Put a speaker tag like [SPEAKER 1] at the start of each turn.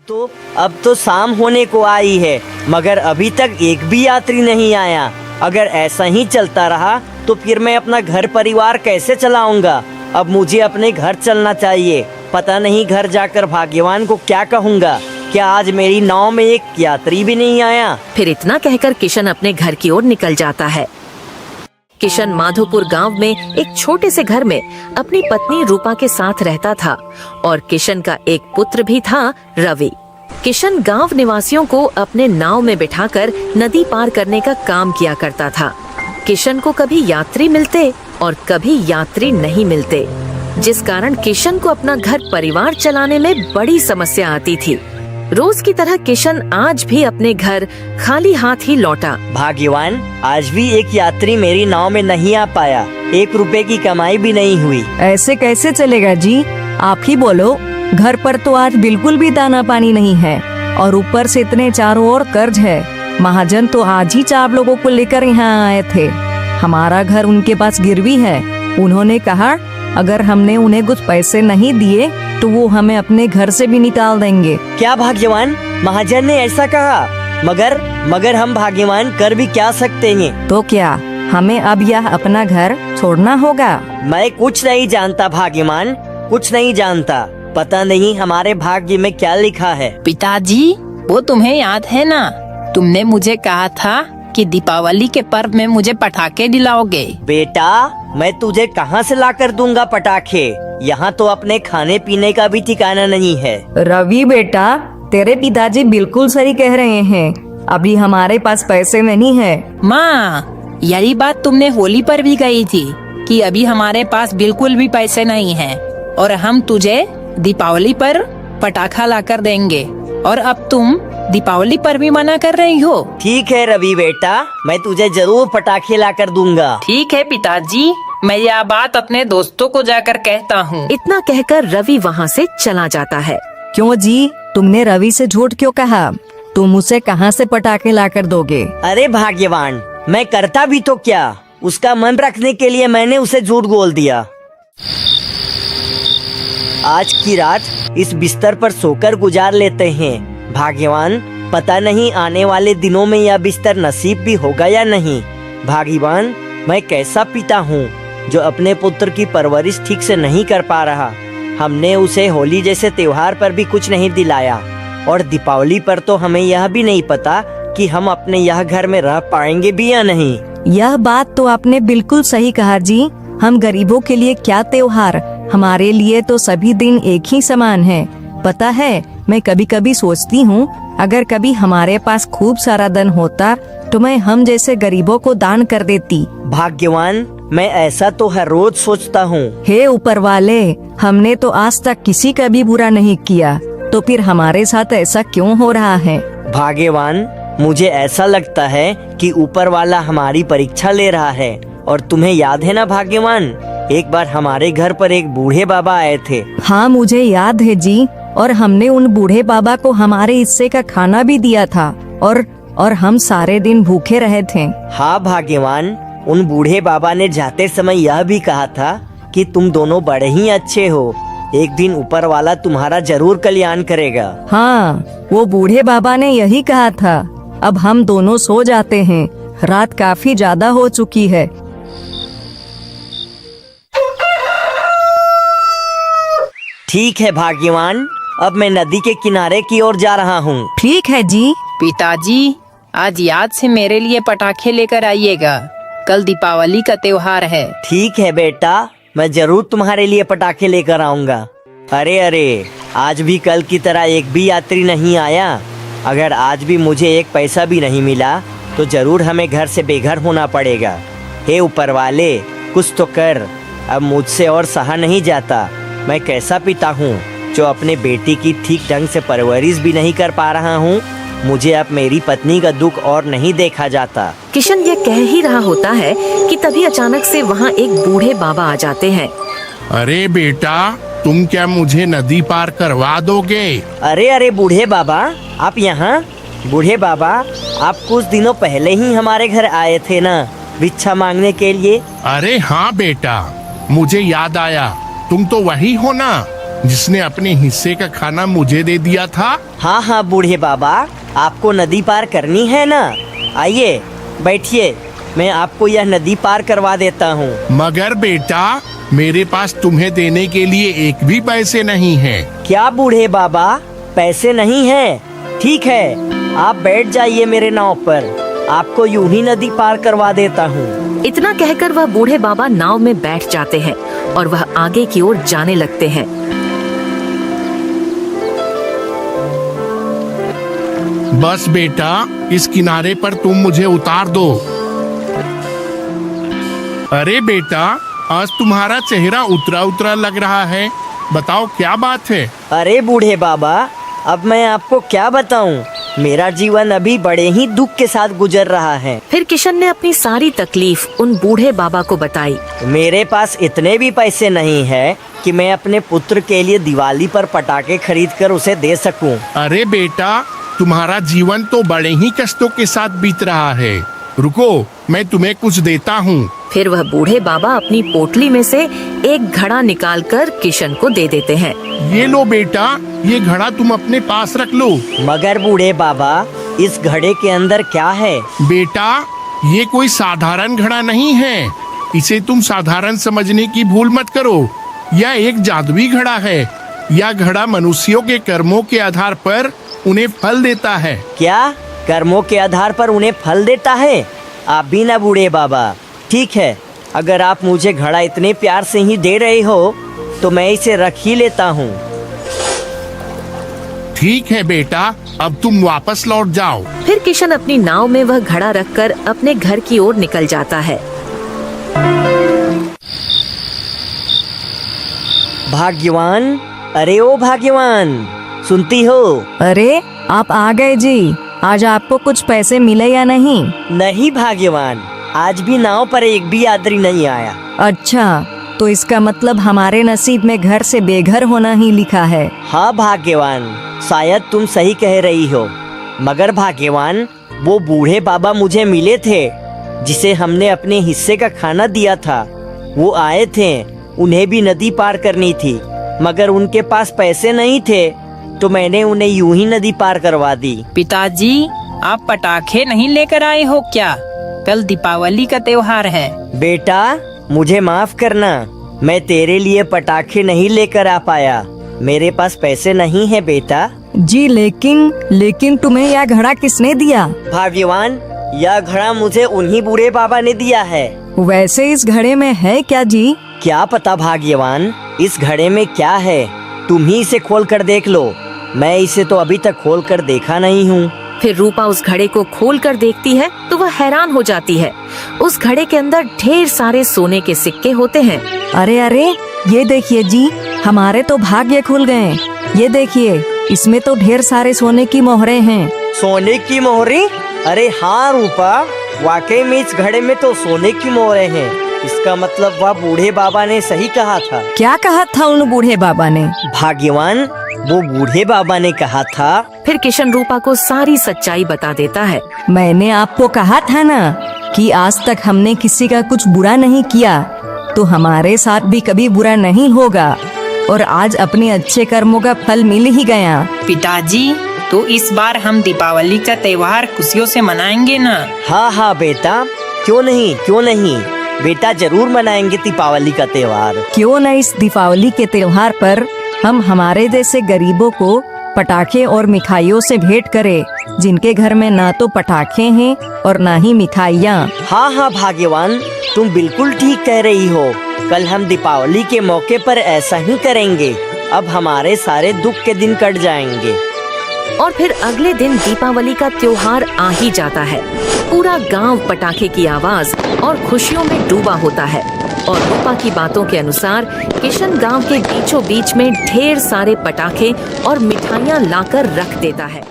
[SPEAKER 1] तो अब तो शाम होने को आई है, मगर अभी तक एक भी यात्री नहीं आया। अगर ऐसा ही चलता रहा तो फिर मैं अपना घर परिवार कैसे चलाऊंगा। अब मुझे अपने घर चलना चाहिए। पता नहीं घर जाकर भाग्यवान को क्या कहूँगा। क्या आज मेरी नाव में एक यात्री भी नहीं आया।
[SPEAKER 2] फिर इतना कहकर किशन अपने घर की ओर निकल जाता है। किशन माधोपुर गांव में एक छोटे से घर में अपनी पत्नी रूपा के साथ रहता था और किशन का एक पुत्र भी था, रवि। किशन गांव निवासियों को अपने नाव में बिठाकर नदी पार करने का काम किया करता था। किशन को कभी यात्री मिलते और कभी यात्री नहीं मिलते, जिस कारण किशन को अपना घर परिवार चलाने में बड़ी समस्या आती थी। रोज की तरह किशन आज भी अपने घर खाली हाथ ही लौटा।
[SPEAKER 1] भाग्यवान, आज भी एक यात्री मेरी नाव में नहीं आ पाया। 1 रुपए की कमाई भी नहीं हुई।
[SPEAKER 3] ऐसे कैसे चलेगा जी? आप ही बोलो। घर पर तो आज बिल्कुल भी दाना पानी नहीं है और ऊपर से इतने चारों ओर कर्ज है। महाजन तो आज ही 4 लोगों को लेकर यहाँ आए थे। हमारा घर उनके पास गिरवी है। उन्होंने कहा अगर हमने उन्हें कुछ पैसे नहीं दिए तो वो हमें अपने घर से भी निकाल देंगे।
[SPEAKER 1] क्या भाग्यवान, महाजन ने ऐसा कहा? मगर हम भाग्यवान कर भी क्या सकते हैं?
[SPEAKER 3] तो क्या हमें अब यह अपना घर छोड़ना होगा?
[SPEAKER 1] मैं कुछ नहीं जानता भाग्यवान, कुछ नहीं जानता। पता नहीं हमारे भाग्य में क्या लिखा है।
[SPEAKER 4] पिताजी, वो तुम्हें याद है ना, तुमने मुझे कहा था कि दीपावली के पर्व में मुझे पटाखे दिलाओगे।
[SPEAKER 1] बेटा, मैं तुझे कहाँ से लाकर दूंगा पटाखे? यहाँ तो अपने खाने पीने का भी ठिकाना नहीं है।
[SPEAKER 3] रवि बेटा, तेरे पिताजी बिल्कुल सही कह रहे हैं। अभी हमारे पास पैसे नहीं है।
[SPEAKER 4] माँ, यही बात तुमने होली पर भी कही थी कि अभी हमारे पास बिल्कुल भी पैसे नहीं हैं और हम तुझे दीपावली पर पटाखा लाकर देंगे, और अब तुम दीपावली पर भी मना कर रही हो।
[SPEAKER 1] ठीक है रवि बेटा, मैं तुझे जरूर पटाखे लाकर दूंगा।
[SPEAKER 4] ठीक है पिताजी, मैं यह बात अपने दोस्तों को जाकर कहता हूँ।
[SPEAKER 2] इतना कहकर रवि वहाँ से चला जाता है।
[SPEAKER 3] क्यों जी, तुमने रवि से झूठ क्यों कहा? तुम उसे कहाँ से पटाखे लाकर दोगे?
[SPEAKER 1] अरे भाग्यवान, मैं करता भी तो क्या, उसका मन रखने के लिए मैंने उसे झूठ बोल दिया। आज की रात इस बिस्तर पर सोकर गुजार लेते हैं। भाग्यवान, पता नहीं आने वाले दिनों में यह बिस्तर नसीब भी होगा या नहीं। भाग्यवान, मैं कैसा पिता हूँ जो अपने पुत्र की परवरिश ठीक से नहीं कर पा रहा। हमने उसे होली जैसे त्योहार पर भी कुछ नहीं दिलाया और दीपावली पर तो हमें यह भी नहीं पता कि हम अपने यह घर में रह पाएंगे भी या नहीं।
[SPEAKER 3] यह बात तो आपने बिल्कुल सही कहा जी। हम गरीबों के लिए क्या त्योहार, हमारे लिए तो सभी दिन एक ही समान है। पता है, मैं कभी कभी सोचती हूँ अगर कभी हमारे पास खूब सारा धन होता तो मैं हम जैसे गरीबों को दान कर देती।
[SPEAKER 1] भाग्यवान, मैं ऐसा तो हर रोज सोचता हूँ।
[SPEAKER 3] हे ऊपर वाले, हमने तो आज तक किसी का भी बुरा नहीं किया, तो फिर हमारे साथ ऐसा क्यों हो रहा है?
[SPEAKER 1] भाग्यवान, मुझे ऐसा लगता है कि ऊपर वाला हमारी परीक्षा ले रहा है। और तुम्हें याद है ना भाग्यवान, एक बार हमारे घर पर एक बूढ़े बाबा आए थे।
[SPEAKER 3] हाँ, मुझे याद है जी। और हमने उन बूढ़े बाबा को हमारे हिस्से का खाना भी दिया था और हम सारे दिन भूखे रहे थे।
[SPEAKER 1] हाँ भाग्यवान, उन बूढ़े बाबा ने जाते समय यह भी कहा था कि तुम दोनों बड़े ही अच्छे हो। एक दिन ऊपर वाला तुम्हारा जरूर कल्याण करेगा।
[SPEAKER 3] हाँ, वो बूढ़े बाबा ने यही कहा था। अब हम दोनों सो जाते हैं, रात काफी ज्यादा हो चुकी है।
[SPEAKER 1] ठीक है भाग्यवान, अब मैं नदी के किनारे की ओर जा रहा हूँ।
[SPEAKER 3] ठीक है जी।
[SPEAKER 4] पिताजी, आज याद से मेरे लिए पटाखे लेकर आइएगा, कल दीपावली का त्योहार है।
[SPEAKER 1] ठीक है बेटा, मैं जरूर तुम्हारे लिए पटाखे लेकर आऊंगा। अरे, आज भी कल की तरह एक भी यात्री नहीं आया। अगर आज भी मुझे एक पैसा भी नहीं मिला तो जरूर हमें घर से बेघर होना पड़ेगा। हे ऊपर वाले, कुछ तो कर। अब मुझसे और सहा नहीं जाता। मैं कैसा पिता हूँ जो अपने बेटी की ठीक ढंग से परवरिश भी नहीं कर पा रहा हूँ। मुझे अब मेरी पत्नी का दुख और नहीं देखा जाता।
[SPEAKER 2] किशन ये कह ही रहा होता है कि तभी अचानक से वहाँ एक बूढ़े बाबा आ जाते हैं।
[SPEAKER 5] अरे बेटा, तुम क्या मुझे नदी पार करवा दोगे?
[SPEAKER 1] अरे बूढ़े बाबा, आप यहाँ? बूढ़े बाबा, आप कुछ दिनों पहले ही हमारे घर आए थे ना, भिक्षा मांगने के लिए।
[SPEAKER 5] अरे हाँ बेटा, मुझे याद आया। तुम तो वही हो ना जिसने अपने हिस्से का खाना मुझे दे दिया था?
[SPEAKER 1] हाँ हाँ बूढ़े बाबा, आपको नदी पार करनी है ना? आइए बैठिए, मैं आपको यह नदी पार करवा देता हूँ।
[SPEAKER 5] मगर बेटा, मेरे पास तुम्हें देने के लिए एक भी पैसे नहीं है।
[SPEAKER 1] क्या बूढ़े बाबा, पैसे नहीं है? ठीक है, आप बैठ जाइए मेरे नाव पर, आपको यूं ही नदी पार करवा देता हूँ।
[SPEAKER 2] इतना कहकर वह बूढ़े बाबा नाव में बैठ जाते हैं और वह आगे की ओर जाने लगते हैं।
[SPEAKER 5] बस बेटा, इस किनारे पर तुम मुझे उतार दो। अरे बेटा, आज तुम्हारा चेहरा उतरा उतरा लग रहा है, बताओ क्या बात है?
[SPEAKER 1] अरे बूढ़े बाबा, अब मैं आपको क्या बताऊं? मेरा जीवन अभी बड़े ही दुख के साथ गुजर रहा है।
[SPEAKER 2] फिर किशन ने अपनी सारी तकलीफ उन बूढ़े बाबा को बताई।
[SPEAKER 1] मेरे पास इतने भी पैसे नहीं है कि मैं अपने पुत्र के लिए दिवाली पर पटाखे खरीद कर उसे दे सकूं।
[SPEAKER 5] अरे बेटा, तुम्हारा जीवन तो बड़े ही कष्टों के साथ बीत रहा है। रुको, मैं तुम्हें कुछ देता हूँ।
[SPEAKER 2] फिर वह बूढ़े बाबा अपनी पोटली में से एक घड़ा निकालकर किशन को दे देते हैं।
[SPEAKER 5] ये लो बेटा, ये घड़ा तुम अपने पास रख लो।
[SPEAKER 1] मगर बूढ़े बाबा, इस घड़े के अंदर क्या है?
[SPEAKER 5] बेटा, ये कोई साधारण घड़ा नहीं है, इसे तुम साधारण समझने की भूल मत करो। यह एक जादुई घड़ा है। यह घड़ा मनुष्यों के कर्मों के आधार पर उन्हें फल देता है।
[SPEAKER 1] क्या कर्मों के आधार पर उन्हें फल देता है? आप भी ना बूढ़े बाबा। ठीक है, अगर आप मुझे घड़ा इतने प्यार से ही दे रहे हो तो मैं इसे रख ही लेता हूँ।
[SPEAKER 5] ठीक है बेटा, अब तुम वापस लौट जाओ।
[SPEAKER 2] फिर किशन अपनी नाव में वह घड़ा रखकर अपने घर की ओर निकल जाता है।
[SPEAKER 1] भाग्यवान, अरे ओ भाग्यवान, सुनती हो?
[SPEAKER 3] अरे आप आ गए जी। आज आपको कुछ पैसे मिले या नहीं?
[SPEAKER 1] नहीं भाग्यवान, आज भी नाव पर एक भी यात्री नहीं आया।
[SPEAKER 3] अच्छा, तो इसका मतलब हमारे नसीब में घर से बेघर होना ही लिखा है।
[SPEAKER 1] हाँ भाग्यवान, शायद तुम सही कह रही हो। मगर भाग्यवान, वो बूढ़े बाबा मुझे मिले थे जिसे हमने अपने हिस्से का खाना दिया था। वो आए थे, उन्हें भी नदी पार करनी थी, मगर उनके पास पैसे नहीं थे, तो मैंने उन्हें यूं ही नदी पार करवा दी।
[SPEAKER 4] पिताजी, आप पटाखे नहीं लेकर आए हो क्या? कल दीपावली का त्योहार है।
[SPEAKER 1] बेटा, मुझे माफ करना, मैं तेरे लिए पटाखे नहीं लेकर आ पाया। मेरे पास पैसे नहीं है बेटा।
[SPEAKER 3] जी, लेकिन तुम्हें यह घड़ा किसने दिया?
[SPEAKER 1] भाग्यवान, यह घड़ा मुझे उन्हीं बूढ़े बाबा ने दिया है।
[SPEAKER 3] वैसे इस घड़े में है क्या जी?
[SPEAKER 1] क्या पता भाग्यवान, इस घड़े में क्या है, तुम ही इसे खोल कर देख लो। मैं इसे तो अभी तक खोल कर देखा नहीं हूँ।
[SPEAKER 2] फिर रूपा उस घड़े को खोल कर देखती है तो वह हैरान हो जाती है। उस घड़े के अंदर ढेर सारे सोने के सिक्के होते हैं।
[SPEAKER 3] अरे, ये देखिए जी, हमारे तो भाग्य खुल गए। ये देखिए, इसमें तो ढेर सारे सोने की मोहरें हैं।
[SPEAKER 1] सोने की मोहरें? अरे हाँ रूपा, वाकई में इस घड़े में तो सोने की मोहरें हैं। इसका मतलब वह बूढ़े बाबा ने सही कहा था।
[SPEAKER 3] क्या कहा था उन बूढ़े बाबा ने?
[SPEAKER 1] भाग्यवान, वो बूढ़े बाबा ने कहा था।
[SPEAKER 2] फिर किशन रूपा को सारी सच्चाई बता देता है।
[SPEAKER 3] मैंने आपको कहा था ना कि आज तक हमने किसी का कुछ बुरा नहीं किया, तो हमारे साथ भी कभी बुरा नहीं होगा। और आज अपने अच्छे कर्मों का फल मिल ही गया।
[SPEAKER 4] पिताजी, तो इस बार हम दीपावली का त्योहार खुशियों से मनाएंगे ना?
[SPEAKER 1] हाँ हाँ बेटा, क्यों नहीं बेटा, जरूर मनाएंगे दीपावली का त्योहार।
[SPEAKER 3] क्यों न इस दीपावली के त्योहार पर हम हमारे जैसे गरीबों को पटाखे और मिठाइयों से भेंट करें, जिनके घर में ना तो पटाखे हैं और ना ही मिठाइयाँ।
[SPEAKER 1] हाँ भाग्यवान, तुम बिल्कुल ठीक कह रही हो। कल हम दीपावली के मौके पर ऐसा ही करेंगे। अब हमारे सारे दुख के दिन कट जाएंगे।
[SPEAKER 2] और फिर अगले दिन दीपावली का त्योहार आ ही जाता है। पूरा गांव पटाखे की आवाज और खुशियों में डूबा होता है। और रूपा की बातों के अनुसार किशन गांव के बीचों बीच में ढेर सारे पटाखे और मिठाइयां लाकर रख देता है।